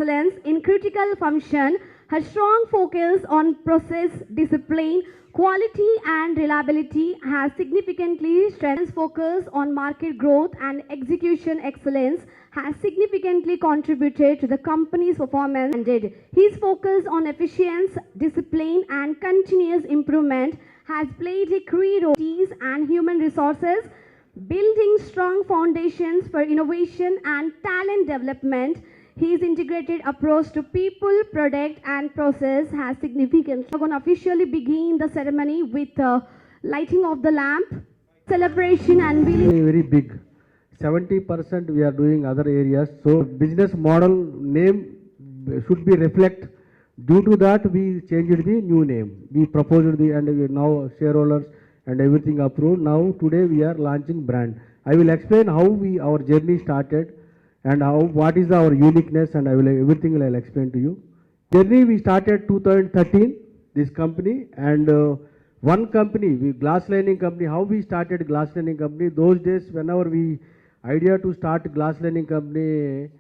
excellence in critical function, her strong focus on process discipline, quality and reliability has significantly strengthened focus on market growth and execution excellence has significantly contributed to the company's performance and did. His focus on efficiency, discipline and continuous improvement has played a key role in and human resources, building strong foundations for innovation and talent development. His integrated approach to people, product and process has significantly. We're going to officially begin the ceremony with lighting of the lamp, celebration and very big. 70% we are doing other areas. So business model name should be reflect. Due to that we changed the new name. We proposed the and we now shareholders and everything approved. Now today we are launching brand. I will explain how our journey started and what is our uniqueness, and everything I'll explain to you. Journey we started 2013 this company, and one company, glass lining company. How we started glass lining company? Those days whenever we idea to start glass lining company,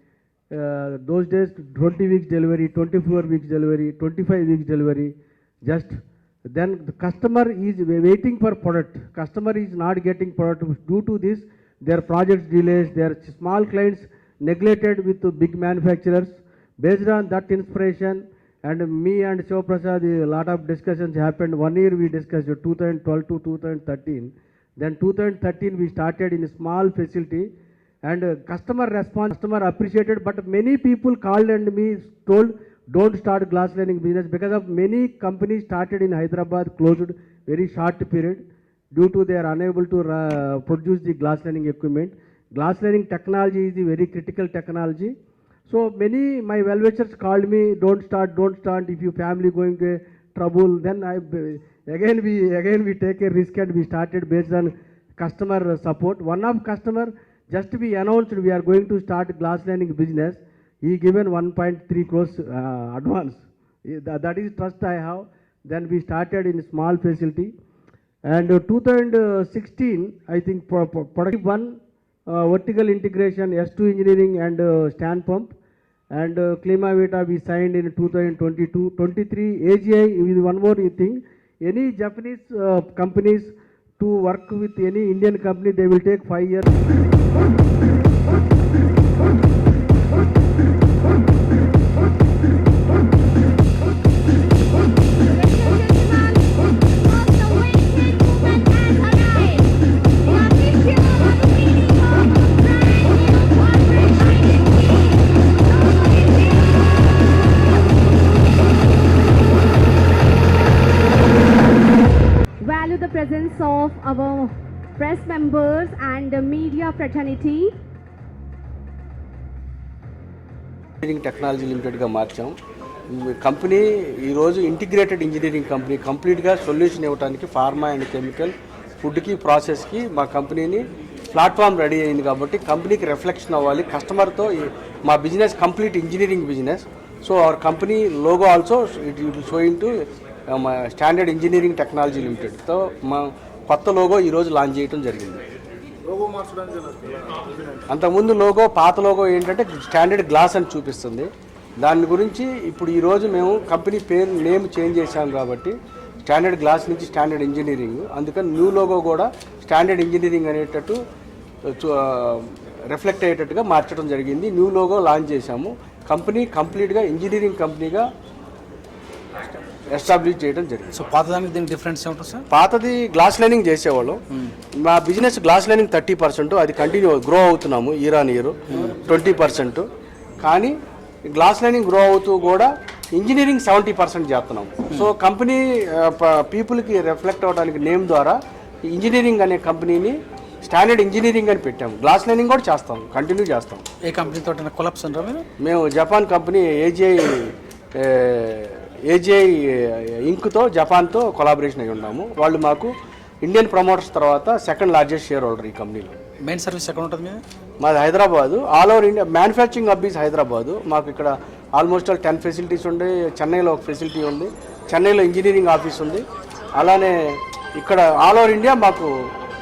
those days 20 weeks delivery, 24 weeks delivery, 25 weeks delivery. Just then the customer is waiting for product. Customer is not getting product. Due to this, their projects delays, their small clients neglected with the big manufacturers. Based on that inspiration, and me and Shiv Prasad, a lot of discussions happened. 1 year we discussed 2012 to 2013. Then 2013 we started in a small facility, and customer response, customer appreciated, but many people called and me told don't start glass lining business because of many companies started in Hyderabad, closed very short period due to they are unable to produce the glass lining equipment. Glass lining technology is a very critical technology. So many my well-wishers called me, don't start, if your family going to trouble. Then again we take a risk and we started based on customer support. One of customer just we announced we are going to start glass lining business. He given 1.3 crores advance. That is trust I have. Then we started in a small facility. And 2016, I think product one vertical integration, S2 engineering and stand pump. And Klimavita we signed in 2022. 23 AGI is one more thing. Any Japanese companies to work with any Indian company, they will take 5 years. The presence of our press members and media fraternity. Engineering Technology Limited గా మార్చాం. Company ఈరోజు integrated engineering company, కంప్లీట్గా solution ఇవ్వడానికి pharma and chemical, ఫుడ్కి, ప్రాసెస్కి మా కంపెనీని platform ready అయింది. కాబట్టి కంపెనీకి రిఫ్లెక్షన్ అవ్వాలి కస్టమర్తో. మా business complete engineering business. So our company logo also it will showing to standard engineering technology లిమిటెడ్తో మా కొత్త లోగో ఈరోజు లాంచ్ చేయడం జరిగింది. అంతకుముందు లోగో, పాత లోగో ఏంటంటే స్టాండర్డ్ గ్లాస్ అని చూపిస్తుంది. దాని గురించి ఇప్పుడు ఈరోజు మేము కంపెనీ పేరు నేమ్ చేంజ్ చేశాం కాబట్టి స్టాండర్డ్ గ్లాస్ నుంచి స్టాండర్డ్ ఇంజనీరింగ్, అందుకని న్యూ లోగో కూడా స్టాండర్డ్ ఇంజనీరింగ్ అనేటట్టు రిఫ్లెక్ట్ అయ్యేటట్టుగా మార్చడం జరిగింది. న్యూ లోగో లాంచ్ చేశాము. కంపెనీ కంప్లీట్గా ఇంజనీరింగ్ కంపెనీగా ఎస్టాబ్లిష్ చేయడం జరిగింది. సో పాతదానికి దీనికి డిఫరెన్స్ ఏమిటి సార్? పాతది గ్లాస్ లైనింగ్ చేసేవాళ్ళం. మా బిజినెస్ గ్లాస్ లైనింగ్ 30%, అది కంటిన్యూ గ్రో అవుతున్నాము ఇయర్ ఆన్ ఇయర్ 20%. కానీ గ్లాస్ లైనింగ్ గ్రో అవుతూ కూడా ఇంజనీరింగ్ 70% చేస్తున్నాము. సో కంపెనీ పీపుల్కి రిఫ్లెక్ట్ అవ్వడానికి నేమ్ ద్వారా ఇంజనీరింగ్ అనే కంపెనీని స్టాండర్డ్ ఇంజనీరింగ్ అని పెట్టాము. గ్లాస్ లైనింగ్ కూడా చేస్తాం, కంటిన్యూ చేస్తాం. ఏ కంపెనీతో కొలాప్స్ అంటారా మీరు? మేము జపాన్ కంపెనీ ఏజిఐ ఇంక్తో జపాన్తో కొలాబరేషన్ అయి ఉన్నాము. వాళ్ళు మాకు ఇండియన్ ప్రమోటర్స్ తర్వాత సెకండ్ లార్జెస్ట్ షేర్ హోల్డర్ ఈ కంపెనీలో. మెయిన్ సర్వీస్ ఎక్కడ ఉంటుంది మీద? మాది Hyderabad. All over India manufacturing hub is Hyderabad. మాకు ఇక్కడ ఆల్మోస్ట్ 10 ఫెసిలిటీస్ ఉండే. చెన్నైలో ఒక ఫెసిలిటీ ఉంది, చెన్నైలో ఇంజనీరింగ్ ఆఫీస్ ఉంది. అలానే ఇక్కడ ఆల్ ఓవర్ ఇండియా మాకు